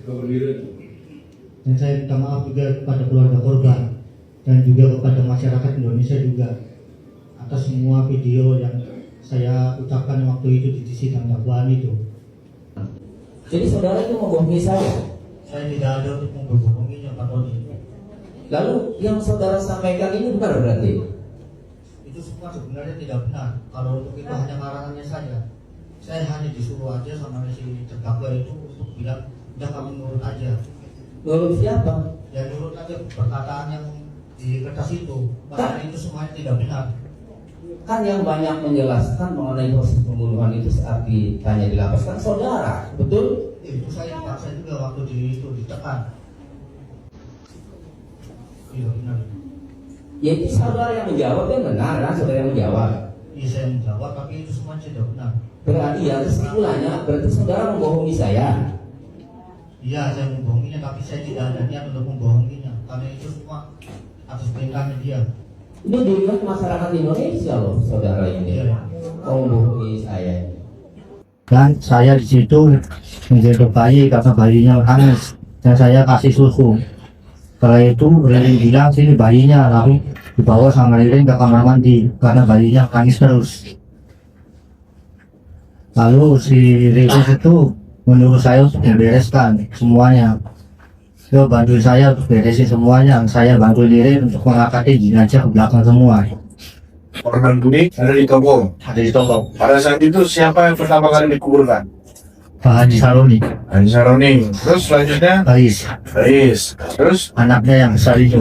Dan saya minta maaf juga kepada keluarga korban dan juga kepada masyarakat Indonesia juga atas semua video yang saya ucapkan waktu itu di sidang dakwaan itu. Jadi saudara itu membohongi saya. Saya tidak ada untuk membohonginya, Pak Tony. Lalu yang saudara sampaikan ini benar berarti? Itu semua sebenarnya tidak benar. Kalau untuk itu hanya karangannya saja. Saya hanya disuruh aja sama si terdakwa itu untuk bilang, udah kamu nurut aja. Nurut siapa? Ya nurut aja perkataan yang di kertas itu. Padahal itu semuanya tidak benar. Kan yang banyak menjelaskan mengenai proses pembunuhan itu saat ditanya di lapas kan saudara, betul? Itu saya dipaksa juga waktu itu ditekan. Iya benar. Ya itu saudara yang menjawab, yang benar kan saudara yang menjawab. Iya saya menjawab, tapi itu semua tidak benar. Berarti ya kesimpulannya berarti saudara membohongi saya. Iya saya membohonginya, tapi saya tidak ada niat untuk membohonginya. Karena itu semua atas perintahnya dia. Ini dilihat masyarakat Indonesia loh saudara ini. Iya. Membohongi saya. Dan saya di situ menjaga bayi karena bayinya nangis dan saya kasih susu. Setelah itu Ririn bilang sini bayinya, lalu dibawa sama Ririn ke kamar mandi karena bayinya nangis terus. Lalu si Ririn itu menyuruh saya untuk membereskan semuanya. Dia bantu saya untuk beresin semuanya. Saya bantu Ririn untuk mengangkatkan jenazah ke belakang semua. Korban Budi ada di toko. Ada di toko. Pada saat itu siapa yang pertama kali dikuburkan? Pak Haji Saroni. Haji Saroni. Terus selanjutnya Rais. Terus Anaknya yang besar itu.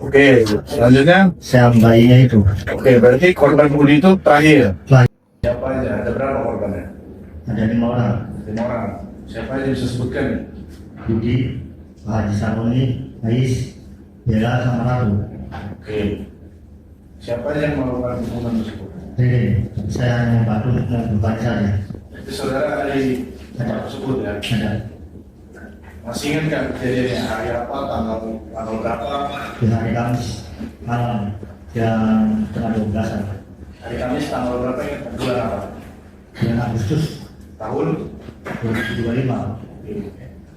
oke. Selanjutnya Saya bayinya itu. oke. Berarti korban Budi itu terakhir. Terakhir. Siapa aja? Ada berapa korbannya? Ada 5 orang. 5 orang. Siapa aja bisa sebutkan? Budi, Pak Haji Saroni, Ais, Bella sama Ratu. Oke. Siapa aja yang melakukan hukuman tersebut? Jadi saya hanya membantu untuk membuka saja. Itu saudara ada di tempat tersebut ya? Ada Masih ingat kan kejadiannya hari apa, tanggal berapa? di hari Kamis malam jam setengah 12-an. Hari Kamis tanggal berapa ya? Bulan apa? Bulan Agustus Tahun? 2025.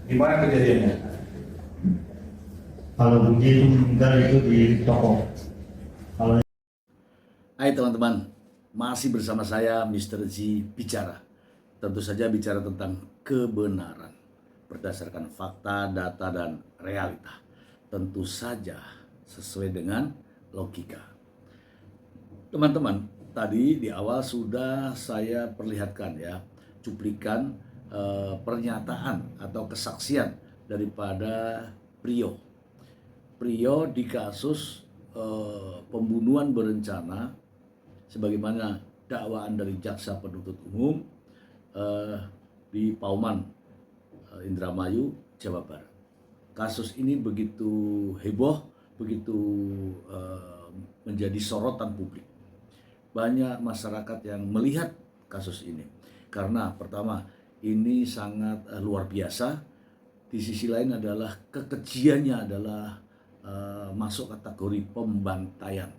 Di mana kejadiannya? Kalau Budi itu meninggal itu di toko. Kalau Hai teman-teman, masih bersama saya Mr. Z bicara. Tentu saja bicara tentang kebenaran berdasarkan fakta, data, dan realita. Tentu saja sesuai dengan logika. Teman-teman, tadi di awal sudah saya perlihatkan ya cuplikan pernyataan atau kesaksian daripada Prio di kasus pembunuhan berencana sebagaimana dakwaan dari jaksa penuntut umum di Pauman, Indramayu, Jawa Barat. Kasus ini begitu heboh, begitu menjadi sorotan publik. Banyak masyarakat yang melihat kasus ini karena pertama ini sangat luar biasa. Di sisi lain adalah kekejiannya adalah masuk kategori pembantaian.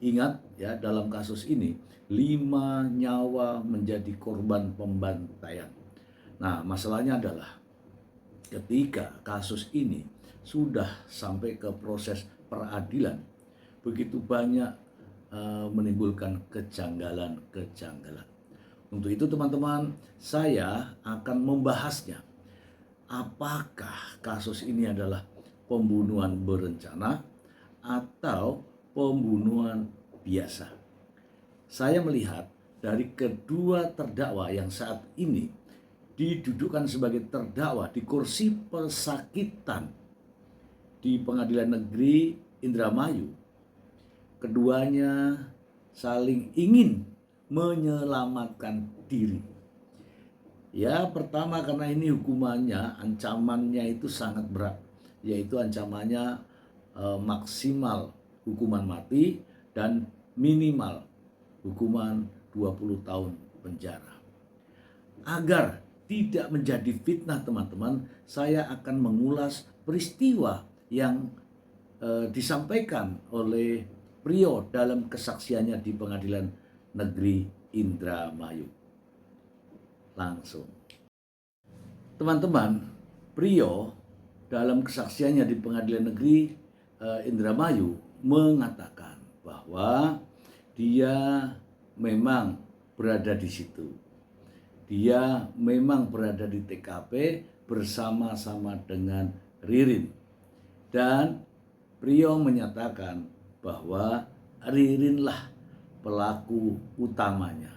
Ingat ya, dalam kasus ini 5 nyawa menjadi korban pembantaian. Nah, masalahnya adalah ketika kasus ini sudah sampai ke proses peradilan, begitu banyak menimbulkan kejanggalan-kejanggalan. Untuk itu teman-teman, saya akan membahasnya. Apakah kasus ini adalah pembunuhan berencana atau pembunuhan biasa? Saya melihat dari kedua terdakwa yang saat ini didudukkan sebagai terdakwa di kursi pesakitan di Pengadilan Negeri Indramayu, keduanya saling ingin menyelamatkan diri. Ya, pertama karena ini hukumannya, ancamannya itu sangat berat, yaitu ancamannya maksimal hukuman mati dan minimal hukuman 20 tahun penjara. Agar tidak menjadi fitnah teman-teman, saya akan mengulas peristiwa yang disampaikan oleh Prio dalam kesaksiannya di Pengadilan Negeri Indramayu. Langsung. Teman-teman, Priyo dalam kesaksiannya di Pengadilan Negeri Indramayu mengatakan bahwa dia memang berada di situ. Dia memang berada di TKP bersama-sama dengan Ririn. Dan Priyo menyatakan bahwa Ririnlah pelaku utamanya.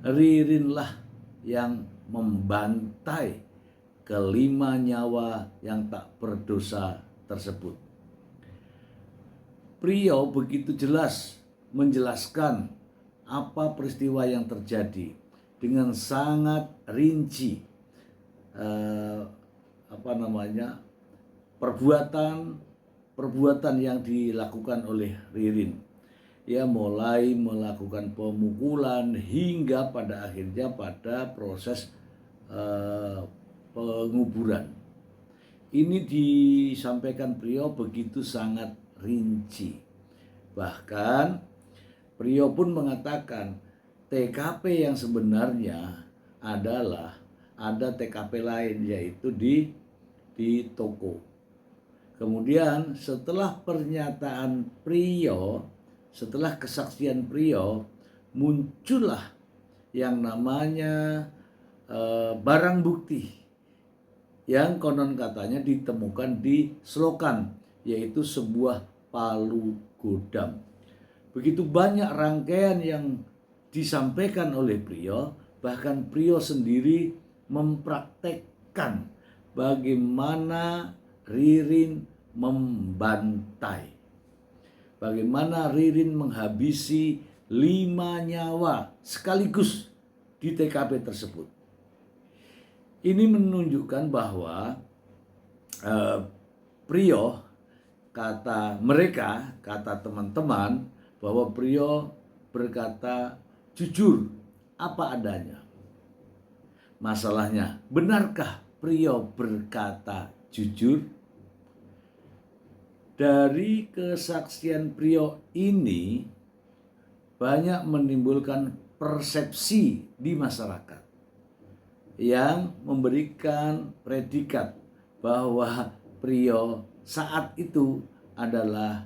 Ririnlah yang membantai kelima nyawa yang tak berdosa tersebut. Priyo begitu jelas menjelaskan apa peristiwa yang terjadi dengan sangat rinci, perbuatan yang dilakukan oleh Ririn. Ya, mulai melakukan pemukulan hingga pada akhirnya pada proses penguburan. Ini disampaikan Priyo begitu sangat rinci. Bahkan Priyo pun mengatakan TKP yang sebenarnya adalah ada TKP lain, yaitu di toko. Kemudian setelah pernyataan Priyo, setelah kesaksian Priyo, muncullah yang namanya barang bukti yang konon katanya ditemukan di selokan, yaitu sebuah palu godam. Begitu banyak rangkaian yang disampaikan oleh Priyo, bahkan Priyo sendiri mempraktekkan bagaimana Ririn membantai, bagaimana Ririn menghabisi 5 nyawa sekaligus di TKP tersebut. Ini menunjukkan bahwa Priyo, kata mereka, kata teman-teman, bahwa Priyo berkata jujur apa adanya. Masalahnya, benarkah Priyo berkata jujur? Dari kesaksian Priyo ini banyak menimbulkan persepsi di masyarakat yang memberikan predikat bahwa Priyo saat itu adalah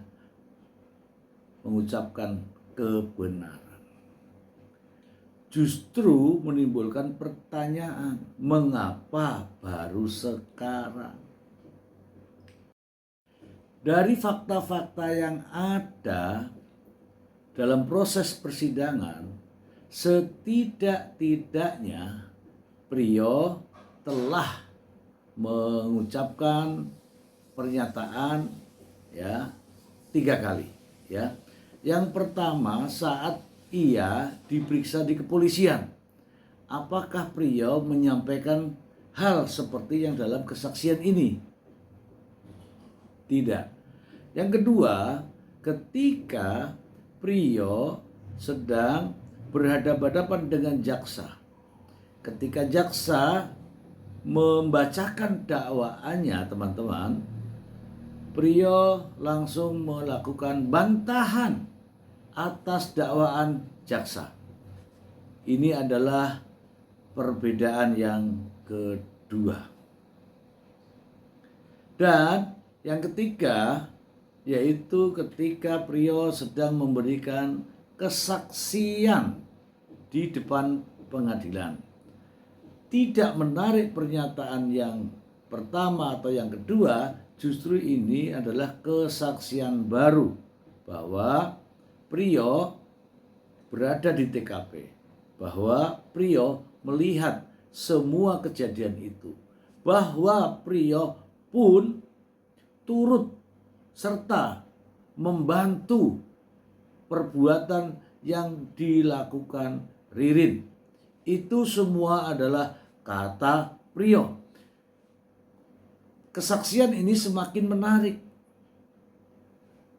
mengucapkan kebenaran. Justru menimbulkan pertanyaan, mengapa baru sekarang? Dari fakta-fakta yang ada dalam proses persidangan, setidak-tidaknya Priyo telah mengucapkan pernyataan 3 kali. Yang pertama saat ia diperiksa di kepolisian. Apakah Priyo menyampaikan hal seperti yang dalam kesaksian ini? Tidak. Yang kedua, ketika Priyo sedang berhadapan-hadapan dengan jaksa. Ketika jaksa membacakan dakwaannya, teman-teman, Priyo langsung melakukan bantahan atas dakwaan jaksa. Ini adalah perbedaan yang kedua. Dan yang ketiga, yaitu ketika Priyo sedang memberikan kesaksian di depan pengadilan. Tidak menarik pernyataan yang pertama atau yang kedua, justru ini adalah kesaksian baru bahwa Priyo berada di TKP, bahwa Priyo melihat semua kejadian itu, bahwa Priyo pun turut serta membantu perbuatan yang dilakukan Ririn. Itu semua adalah kata Priyo. Kesaksian ini semakin menarik.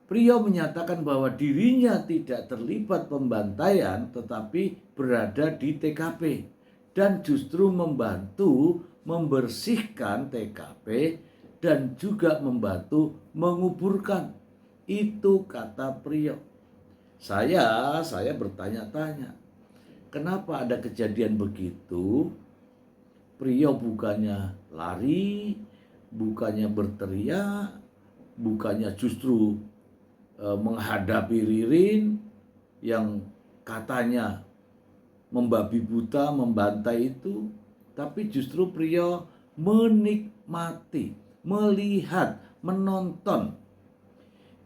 Priyo menyatakan bahwa dirinya tidak terlibat pembantaian tetapi berada di TKP dan justru membantu membersihkan TKP dan juga membantu menguburkan. Itu kata Priyo. Saya bertanya-tanya, kenapa ada kejadian begitu? Priyo bukannya lari, bukannya berteriak, bukannya justru menghadapi Ririn yang katanya membabi buta, membantai itu, tapi justru Priyo menikmati, melihat, menonton.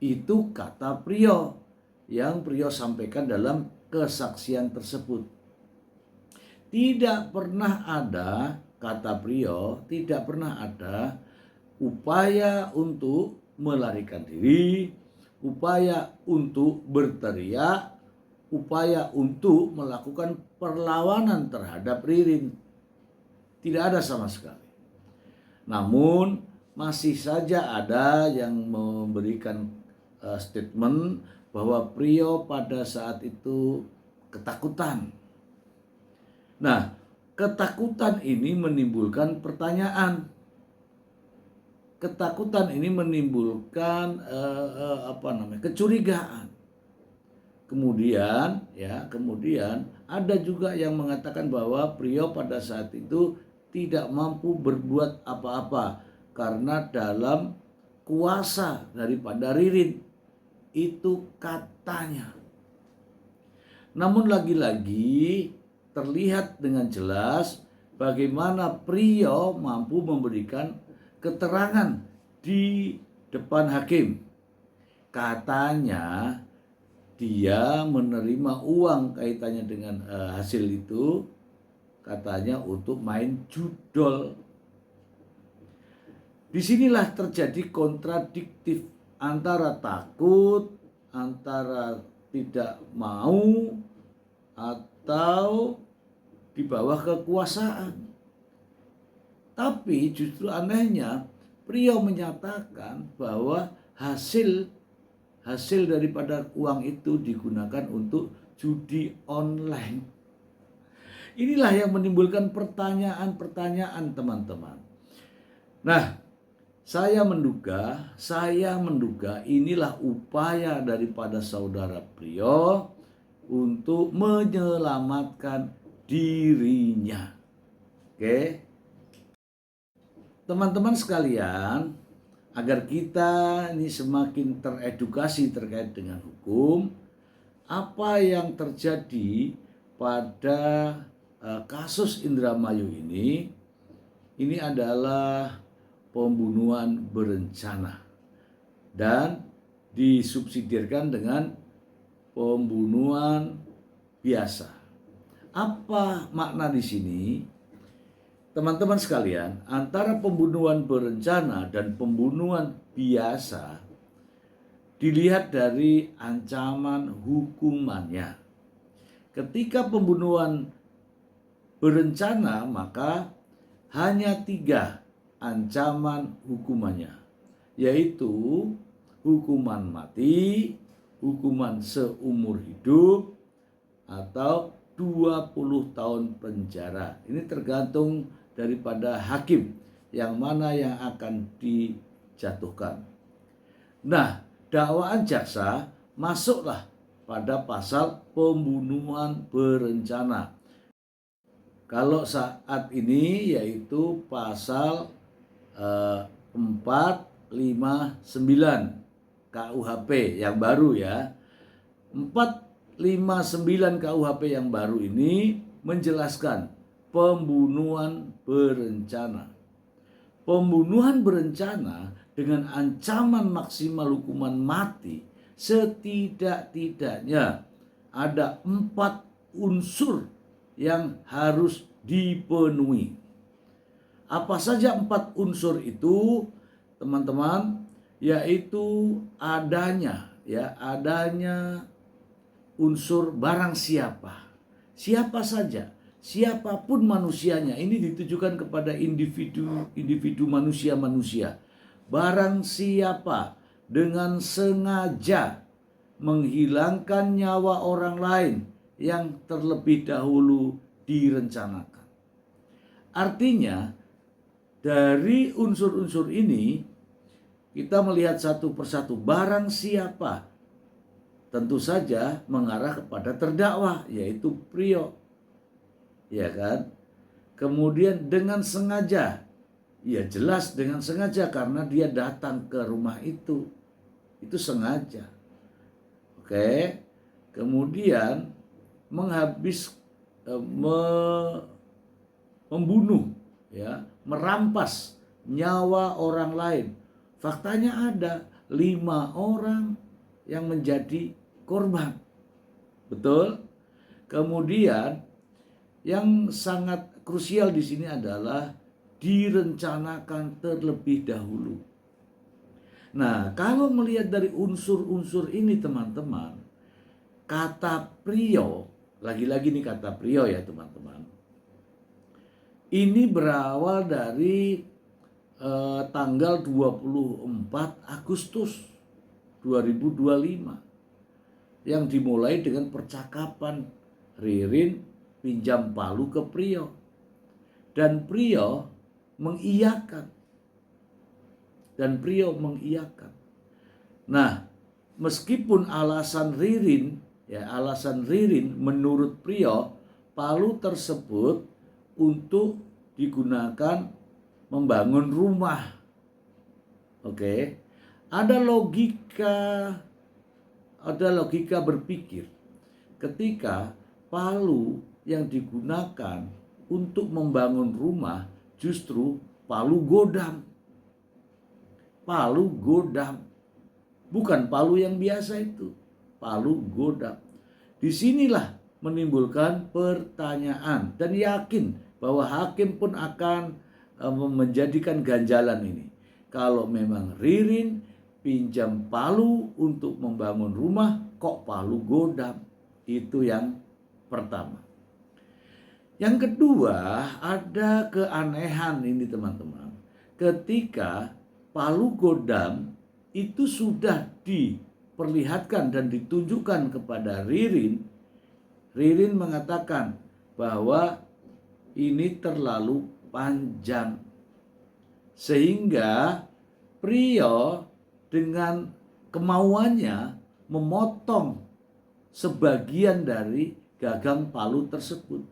Itu kata Priyo yang Priyo sampaikan dalam kesaksian tersebut. Tidak pernah ada, kata Priyo, tidak pernah ada upaya untuk melarikan diri, upaya untuk berteriak, upaya untuk melakukan perlawanan terhadap Ririn. Tidak ada sama sekali. Namun masih saja ada yang memberikan statement bahwa Priyo pada saat itu ketakutan. Nah, ketakutan ini menimbulkan pertanyaan. Ketakutan ini menimbulkan kecurigaan. Kemudian ada juga yang mengatakan bahwa Priyo pada saat itu tidak mampu berbuat apa-apa karena dalam kuasa daripada Ririn. Itu katanya. Namun lagi-lagi terlihat dengan jelas bagaimana Priyo mampu memberikan keterangan di depan hakim. Katanya dia menerima uang kaitannya dengan hasil itu, katanya untuk main judol. Disinilah terjadi kontradiktif antara takut, antara tidak mau, atau di bawah kekuasaan. Tapi justru anehnya Priyo menyatakan bahwa hasil daripada uang itu digunakan untuk judi online. Inilah yang menimbulkan pertanyaan-pertanyaan, teman-teman. Nah, saya menduga inilah upaya daripada saudara Priyo untuk menyelamatkan dirinya. Oke. Teman-teman sekalian, agar kita ini semakin teredukasi terkait dengan hukum, apa yang terjadi pada kasus Indramayu ini adalah pembunuhan berencana dan disubsidiarkan dengan pembunuhan biasa. Apa makna di sini? Teman-teman sekalian, antara pembunuhan berencana dan pembunuhan biasa dilihat dari ancaman hukumannya. Ketika pembunuhan berencana, maka hanya 3 ancaman hukumannya, yaitu hukuman mati, hukuman seumur hidup, atau 20 tahun penjara. Ini tergantung daripada hakim yang mana yang akan dijatuhkan. Nah, dakwaan jaksa masuklah pada pasal pembunuhan berencana. Kalau saat ini yaitu pasal 459 KUHP yang baru ya. 459 KUHP yang baru ini menjelaskan pembunuhan berencana. Pembunuhan berencana dengan ancaman maksimal hukuman mati setidak-tidaknya ada 4 unsur yang harus dipenuhi. Apa saja 4 unsur itu, teman-teman? Yaitu adanya unsur barang siapa. Siapa saja, siapapun manusianya. Ini ditujukan kepada individu manusia-manusia. Barang siapa dengan sengaja menghilangkan nyawa orang lain yang terlebih dahulu direncanakan. Artinya, dari unsur-unsur ini kita melihat satu persatu. Barang siapa tentu saja mengarah kepada terdakwa, yaitu Priyo, ya kan? Kemudian dengan sengaja, Ya jelas dengan sengaja karena dia datang ke rumah itu. Itu sengaja. Oke. Kemudian membunuh, ya, merampas nyawa orang lain. Faktanya ada 5 orang yang menjadi korban. Betul? Kemudian yang sangat krusial di sini adalah direncanakan terlebih dahulu. Nah, kalau melihat dari unsur-unsur ini teman-teman, kata prio, lagi-lagi nih kata prio ya teman-teman, ini berawal dari tanggal 24 Agustus 2025 yang dimulai dengan percakapan Ririn pinjam palu ke Prio, dan Prio mengiyakan. Nah, meskipun alasan Ririn menurut Prio, palu tersebut untuk digunakan membangun rumah. Oke. Ada logika berpikir ketika palu yang digunakan untuk membangun rumah justru palu godam. Bukan palu yang biasa itu, palu godam. Disinilah menimbulkan pertanyaan dan yakin bahwa hakim pun akan menjadikan ganjalan ini. Kalau memang Ririn pinjam palu untuk membangun rumah, kok palu godam? Itu yang pertama. Yang kedua, ada keanehan ini teman-teman. Ketika palu godam itu sudah diperlihatkan dan ditunjukkan kepada Ririn, Ririn mengatakan bahwa ini terlalu panjang. Sehingga Prio dengan kemauannya memotong sebagian dari gagang palu tersebut.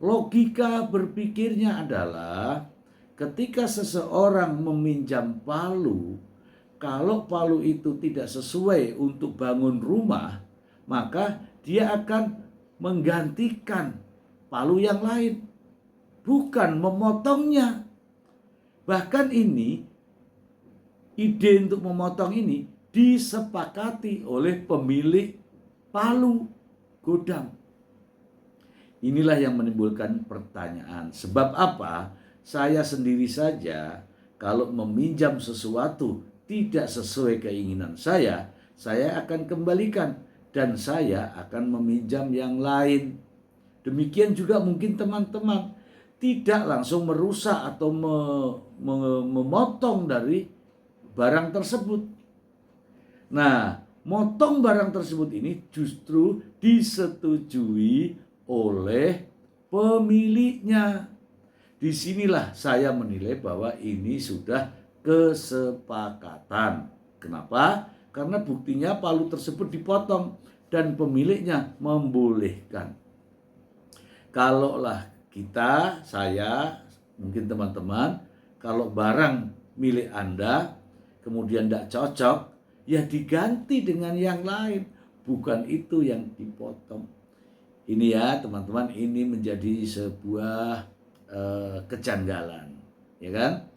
Logika berpikirnya adalah ketika seseorang meminjam palu, kalau palu itu tidak sesuai untuk bangun rumah, maka dia akan menggantikan palu yang lain, bukan memotongnya. Bahkan ini, ide untuk memotong ini disepakati oleh pemilik palu godam. Inilah yang menimbulkan pertanyaan. Sebab apa? Saya sendiri saja kalau meminjam sesuatu tidak sesuai keinginan saya akan kembalikan dan saya akan meminjam yang lain. Demikian juga mungkin teman-teman tidak langsung merusak atau memotong dari barang tersebut. Nah, motong barang tersebut ini justru disetujui oleh pemiliknya. Disinilah saya menilai bahwa ini sudah kesepakatan. Kenapa? Karena buktinya palu tersebut dipotong dan pemiliknya membolehkan. Kalaulah kita, saya, mungkin teman-teman, kalau barang milik Anda kemudian tidak cocok, ya diganti dengan yang lain, bukan itu yang dipotong. Ini ya teman-teman, ini menjadi sebuah kejanggalan, ya kan?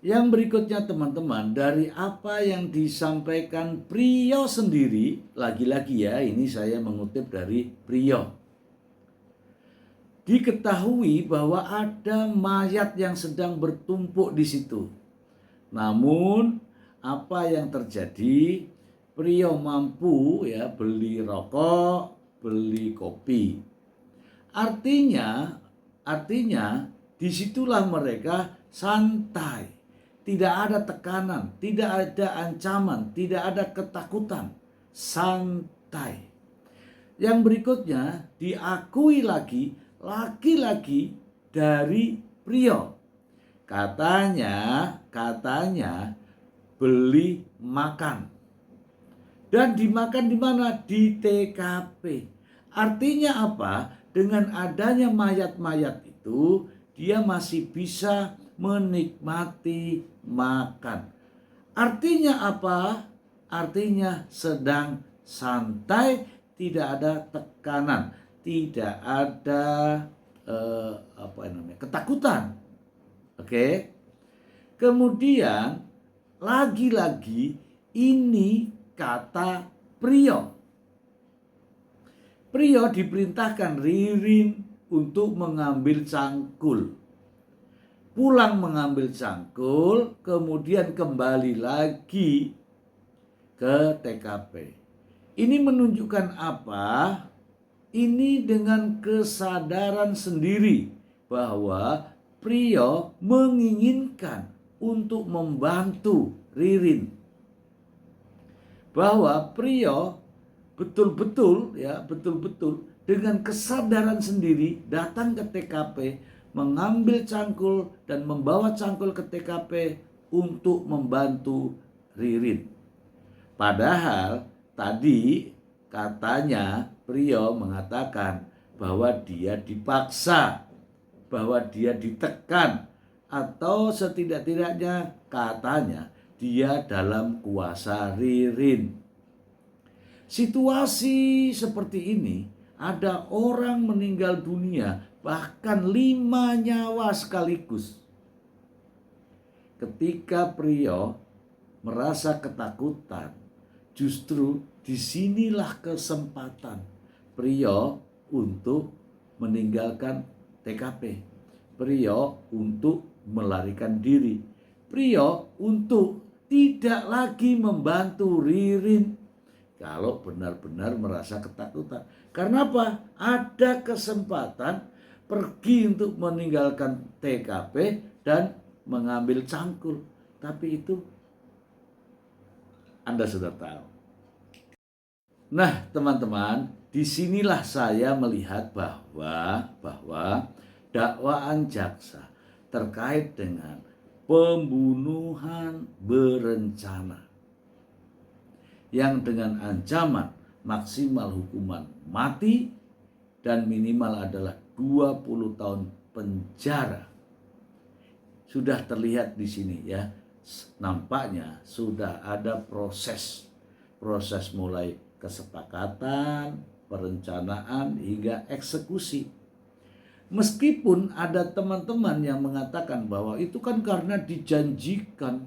Yang berikutnya teman-teman, dari apa yang disampaikan Prio sendiri, lagi-lagi ya, ini saya mengutip dari Prio. Diketahui bahwa ada mayat yang sedang bertumpuk di situ. Namun apa yang terjadi? Prio mampu ya beli rokok, beli kopi. Artinya disitulah mereka santai. Tidak ada tekanan, tidak ada ancaman, tidak ada ketakutan. Santai. Yang berikutnya diakui lagi-lagi dari Prio. Katanya beli makan. Dan dimakan di mana? Di TKP. Artinya apa? Dengan adanya mayat-mayat itu dia masih bisa menikmati makan. Artinya apa? Artinya sedang santai, tidak ada tekanan, tidak ada ketakutan. Oke. Kemudian lagi-lagi ini kata Priyo. Priyo diperintahkan Ririn untuk mengambil cangkul. Pulang mengambil cangkul, kemudian kembali lagi ke TKP. Ini menunjukkan apa? Ini dengan kesadaran sendiri bahwa Priyo menginginkan untuk membantu Ririn. Bahwa Priyo betul-betul dengan kesadaran sendiri datang ke TKP, mengambil cangkul dan membawa cangkul ke TKP untuk membantu Ririn. Padahal tadi katanya Priyo mengatakan bahwa dia dipaksa, bahwa dia ditekan, atau setidak-tidaknya katanya dia dalam kuasa Ririn. Situasi seperti ini, ada orang meninggal dunia, bahkan 5 nyawa sekaligus. Ketika Priyo merasa ketakutan, justru disinilah kesempatan Priyo untuk meninggalkan TKP. Priyo untuk melarikan diri. Priyo untuk tidak lagi membantu Ririn kalau benar-benar merasa ketakutan. Karena apa? Ada kesempatan pergi untuk meninggalkan TKP dan mengambil cangkul. Tapi itu Anda sudah tahu. Nah, teman-teman, disinilah saya melihat bahwa dakwaan jaksa terkait dengan pembunuhan berencana yang dengan ancaman maksimal hukuman mati dan minimal adalah 20 tahun penjara. Sudah terlihat di sini ya. Nampaknya sudah ada proses mulai kesepakatan, perencanaan hingga eksekusi. Meskipun ada teman-teman yang mengatakan bahwa itu kan karena dijanjikan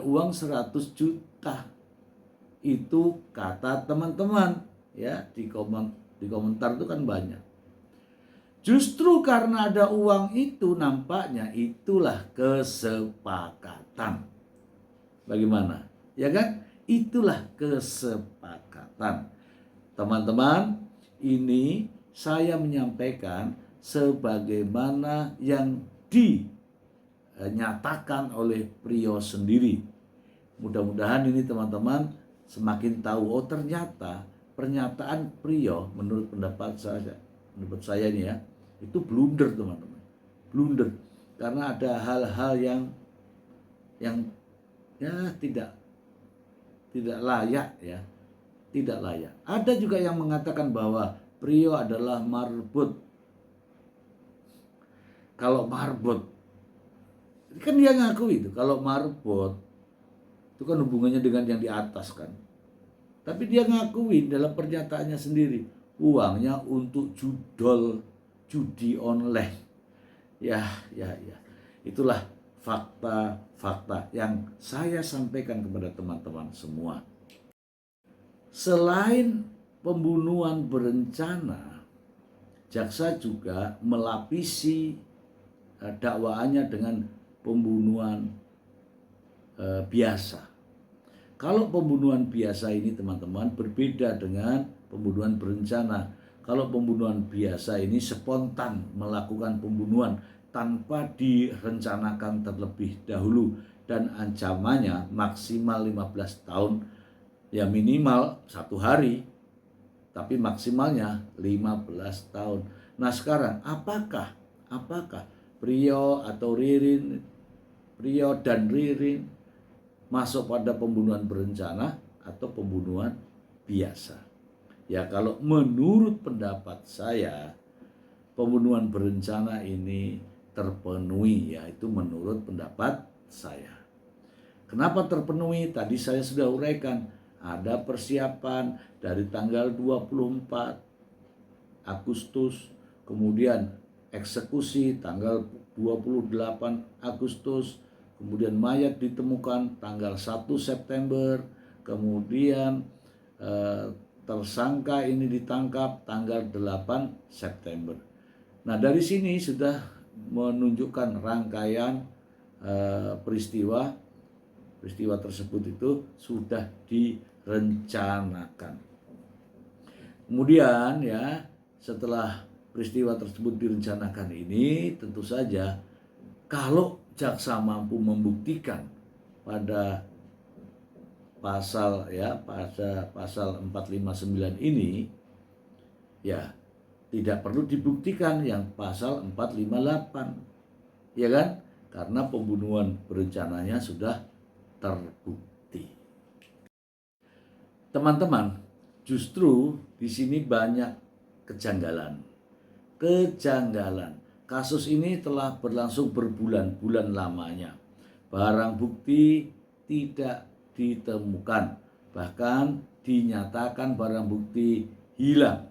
uang 100 juta. Itu kata teman-teman ya, di komentar itu kan banyak. Justru karena ada uang itu, nampaknya itulah kesepakatan. Bagaimana? Ya kan? Itulah kesepakatan. Teman-teman, ini saya menyampaikan sebagaimana yang dinyatakan oleh Priyo sendiri. Mudah-mudahan ini teman-teman semakin tahu, oh ternyata pernyataan Priyo menurut pendapat saya ini ya, itu blunder teman-teman. Blunder. Karena ada hal-hal yang ya tidak layak ya. Tidak layak. Ada juga yang mengatakan bahwa Priyo adalah marbot. Kalau marbot, kan dia ngaku itu. Kalau marbot, itu kan hubungannya dengan yang di atas kan. Tapi dia ngakuin dalam pernyataannya sendiri, uangnya untuk judi online. Ya. Itulah fakta yang saya sampaikan kepada teman-teman semua. Selain pembunuhan berencana, jaksa juga melapisi dakwaannya dengan pembunuhan biasa. Kalau pembunuhan biasa ini teman-teman berbeda dengan pembunuhan berencana. Kalau pembunuhan biasa ini spontan melakukan pembunuhan tanpa direncanakan terlebih dahulu dan ancamannya maksimal 15 tahun, ya minimal 1 hari, tapi maksimalnya 15 tahun. Nah sekarang apakah Priyo dan Ririn masuk pada pembunuhan berencana atau pembunuhan biasa? Ya kalau menurut pendapat saya, pembunuhan berencana ini terpenuhi, yaitu menurut pendapat saya. Kenapa terpenuhi? Tadi saya sudah uraikan, ada persiapan dari tanggal 24 Agustus, kemudian eksekusi tanggal 28 Agustus, kemudian mayat ditemukan tanggal 1 September, kemudian tersangka ini ditangkap tanggal 8 September. Nah, dari sini sudah menunjukkan rangkaian peristiwa tersebut itu sudah direncanakan. Kemudian ya, setelah peristiwa tersebut direncanakan ini, tentu saja kalau jaksa mampu membuktikan pada pasal 459 ini, ya tidak perlu dibuktikan yang pasal 458, ya kan? Karena pembunuhan berencananya sudah terbukti. Teman-teman, justru di sini banyak kejanggalan. Kasus ini telah berlangsung berbulan-bulan lamanya. Barang bukti tidak ditemukan, bahkan dinyatakan barang bukti hilang.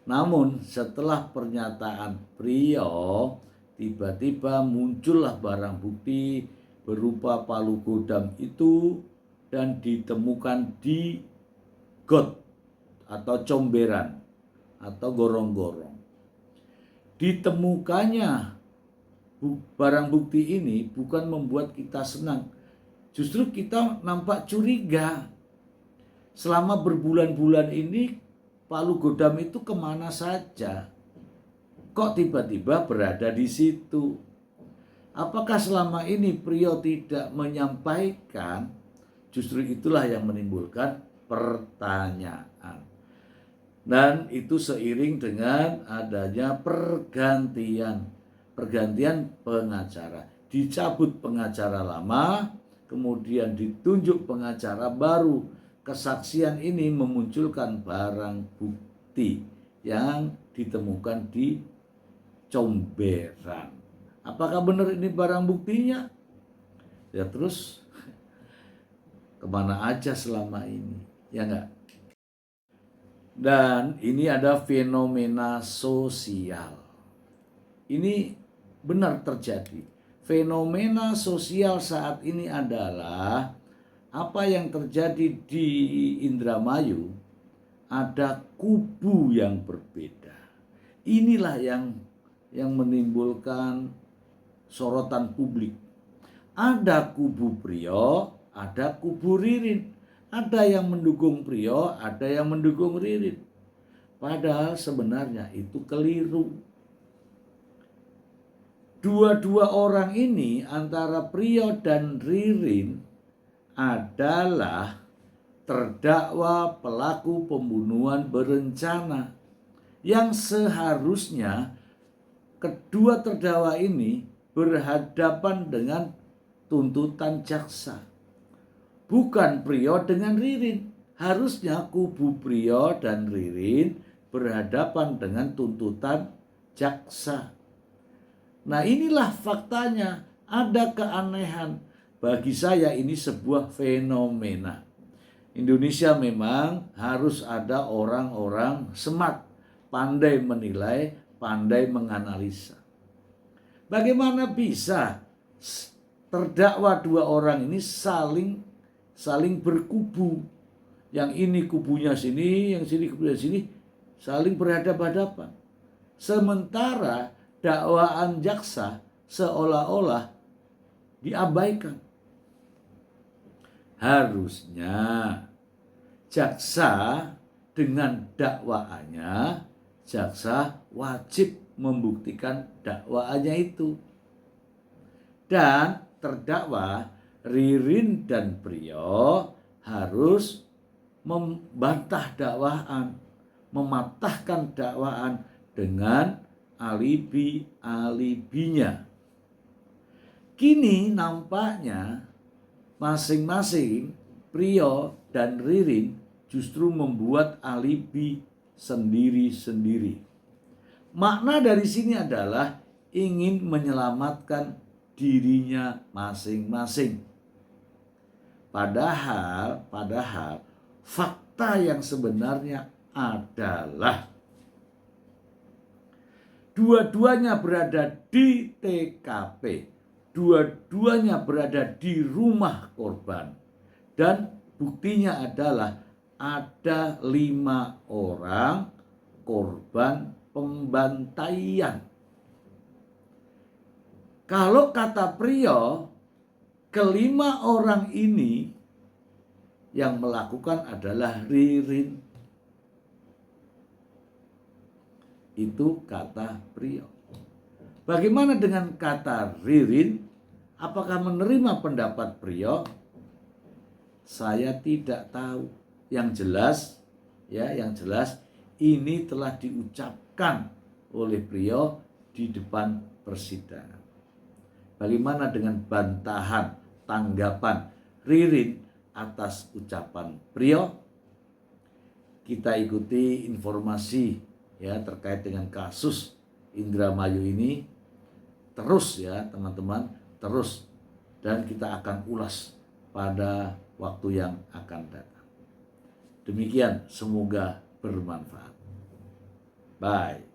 Namun setelah pernyataan Priyo, tiba-tiba muncullah barang bukti berupa palu godam itu dan ditemukan di got atau comberan atau gorong-gorong. Ditemukannya barang bukti ini bukan membuat kita senang. Justru kita nampak curiga. Selama berbulan-bulan ini palu godam itu kemana saja? Kok tiba-tiba berada di situ? Apakah selama ini Priyo tidak menyampaikan? Justru itulah yang menimbulkan pertanyaan. Dan itu seiring dengan adanya pergantian pengacara. Dicabut pengacara lama, kemudian ditunjuk pengacara baru. Kesaksian ini memunculkan barang bukti yang ditemukan di comberan. Apakah benar ini barang buktinya? Ya terus kemana aja selama ini? Ya enggak? Dan ini ada fenomena sosial. Ini benar terjadi. Fenomena sosial saat ini adalah apa yang terjadi di Indramayu, ada kubu yang berbeda. Inilah yang menimbulkan sorotan publik. Ada kubu Priyo, ada kubu Ririn. Ada yang mendukung Priyo, ada yang mendukung Ririn. Padahal sebenarnya itu keliru. Dua-dua orang ini antara Priyo dan Ririn adalah terdakwa pelaku pembunuhan berencana yang seharusnya kedua terdakwa ini berhadapan dengan tuntutan jaksa. Bukan Priyo dengan Ririn. Harusnya kubu Priyo dan Ririn berhadapan dengan tuntutan jaksa. Nah, inilah faktanya. Ada keanehan. Bagi saya ini sebuah fenomena. Indonesia memang harus ada orang-orang smart, pandai menilai, pandai menganalisa. Bagaimana bisa terdakwa dua orang ini saling berkubu? Yang ini kubunya sini, yang sini kubunya sini, saling berhadapan-hadapan. Sementara dakwaan jaksa seolah-olah diabaikan. Harusnya jaksa dengan dakwaannya, jaksa wajib membuktikan dakwaannya itu. Dan terdakwa Ririn dan Priyo harus membantah dakwaan, mematahkan dakwaan dengan alibi-alibinya. Kini nampaknya masing-masing Priyo dan Ririn justru membuat alibi sendiri-sendiri. Makna dari sini adalah ingin menyelamatkan dirinya masing-masing. Padahal fakta yang sebenarnya adalah dua-duanya berada di TKP, dua-duanya berada di rumah korban, dan buktinya adalah ada 5 orang korban pembantaian. Kalau kata Priyo, kelima orang ini yang melakukan adalah Ririn. Itu kata Priyo. Bagaimana dengan kata Ririn? Apakah menerima pendapat Priyo? Saya tidak tahu. Yang jelas ini telah diucapkan oleh Priyo di depan persidangan. Bagaimana dengan bantahan, tanggapan Ririn atas ucapan Priyo? Kita ikuti informasi terkait dengan kasus Indramayu ini terus teman-teman, terus, dan kita akan ulas pada waktu yang akan datang. Demikian, semoga bermanfaat. Bye.